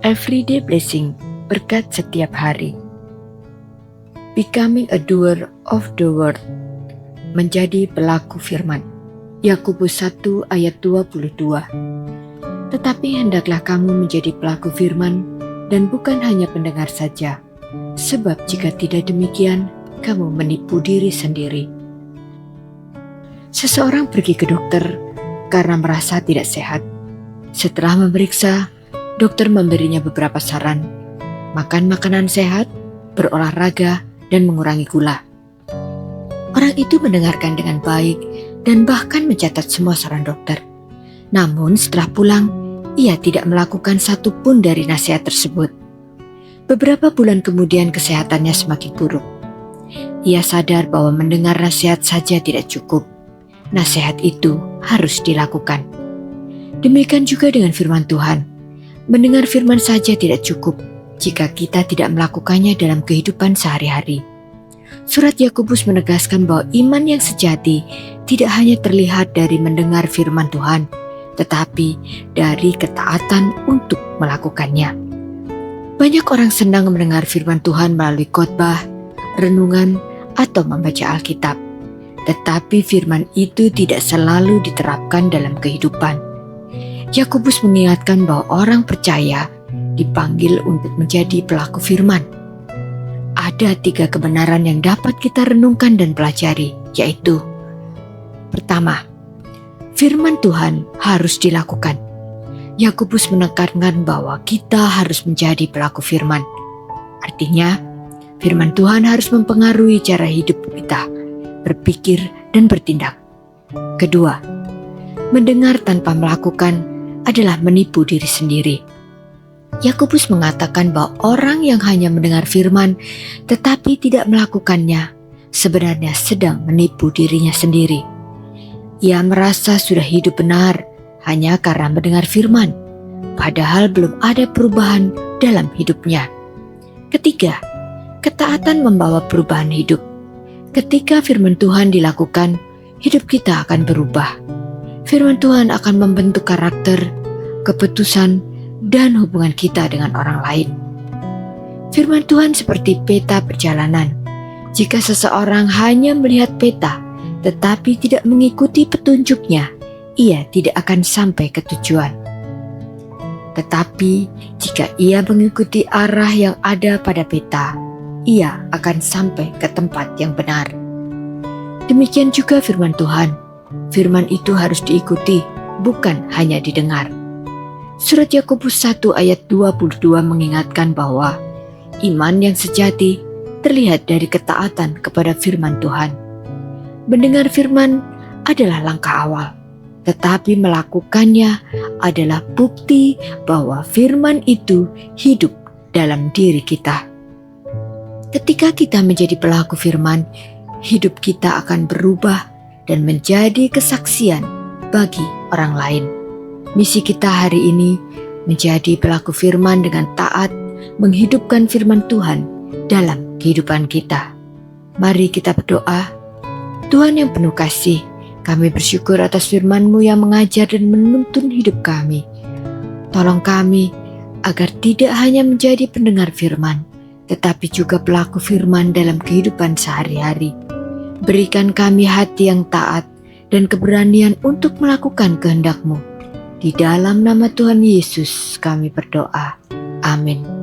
Everyday blessing, berkat setiap hari. Becoming a doer of the word, menjadi pelaku firman. Yakobus 1 ayat 22. Tetapi hendaklah kamu menjadi pelaku firman dan bukan hanya pendengar saja, sebab jika tidak demikian, kamu menipu diri sendiri. Seseorang pergi ke dokter karena merasa tidak sehat. Setelah memeriksa, dokter memberinya beberapa saran: makan makanan sehat, berolahraga, dan mengurangi gula. Orang itu mendengarkan dengan baik dan bahkan mencatat semua saran dokter. Namun setelah pulang, ia tidak melakukan satu pun dari nasihat tersebut. Beberapa bulan kemudian kesehatannya semakin buruk. Ia sadar bahwa mendengar nasihat saja tidak cukup. Nasihat itu harus dilakukan. Demikian juga dengan firman Tuhan. Mendengar firman saja tidak cukup jika kita tidak melakukannya dalam kehidupan sehari-hari. Surat Yakobus menegaskan bahwa iman yang sejati tidak hanya terlihat dari mendengar firman Tuhan, tetapi dari ketaatan untuk melakukannya. Banyak orang senang mendengar firman Tuhan melalui khotbah, renungan, atau membaca Alkitab. Tetapi firman itu tidak selalu diterapkan dalam kehidupan. Yakobus mengingatkan bahwa orang percaya dipanggil untuk menjadi pelaku firman. Ada 3 kebenaran yang dapat kita renungkan dan pelajari, yaitu: pertama, firman Tuhan harus dilakukan. Yakobus menekankan bahwa kita harus menjadi pelaku firman. Artinya, firman Tuhan harus mempengaruhi cara hidup kita, berpikir, dan bertindak. Kedua, mendengar tanpa melakukan adalah menipu diri sendiri. Yakobus mengatakan bahwa orang yang hanya mendengar firman tetapi tidak melakukannya sebenarnya sedang menipu dirinya sendiri. Ia merasa sudah hidup benar hanya karena mendengar firman, padahal belum ada perubahan dalam hidupnya. Ketiga, ketaatan membawa perubahan hidup. Ketika firman Tuhan dilakukan, hidup kita akan berubah. Firman Tuhan akan membentuk karakter, keputusan, dan hubungan kita dengan orang lain. Firman Tuhan seperti peta perjalanan. Jika seseorang hanya melihat peta tetapi tidak mengikuti petunjuknya, ia tidak akan sampai ke tujuan. Tetapi jika ia mengikuti arah yang ada pada peta, ia akan sampai ke tempat yang benar. Demikian juga firman Tuhan. Firman itu harus diikuti, bukan hanya didengar. Surat Yakobus 1 ayat 22 mengingatkan bahwa iman yang sejati terlihat dari ketaatan kepada firman Tuhan. Mendengar firman adalah langkah awal, tetapi melakukannya adalah bukti bahwa firman itu hidup dalam diri kita. Ketika kita menjadi pelaku firman, hidup kita akan berubah dan menjadi kesaksian bagi orang lain. Misi kita hari ini menjadi pelaku firman dengan taat menghidupkan firman Tuhan dalam kehidupan kita. Mari kita berdoa. Tuhan yang penuh kasih, kami bersyukur atas firman-Mu yang mengajar dan menuntun hidup kami. Tolong kami agar tidak hanya menjadi pendengar firman, tetapi juga pelaku firman dalam kehidupan sehari-hari. Berikan kami hati yang taat dan keberanian untuk melakukan kehendak-Mu. Di dalam nama Tuhan Yesus kami berdoa. Amin.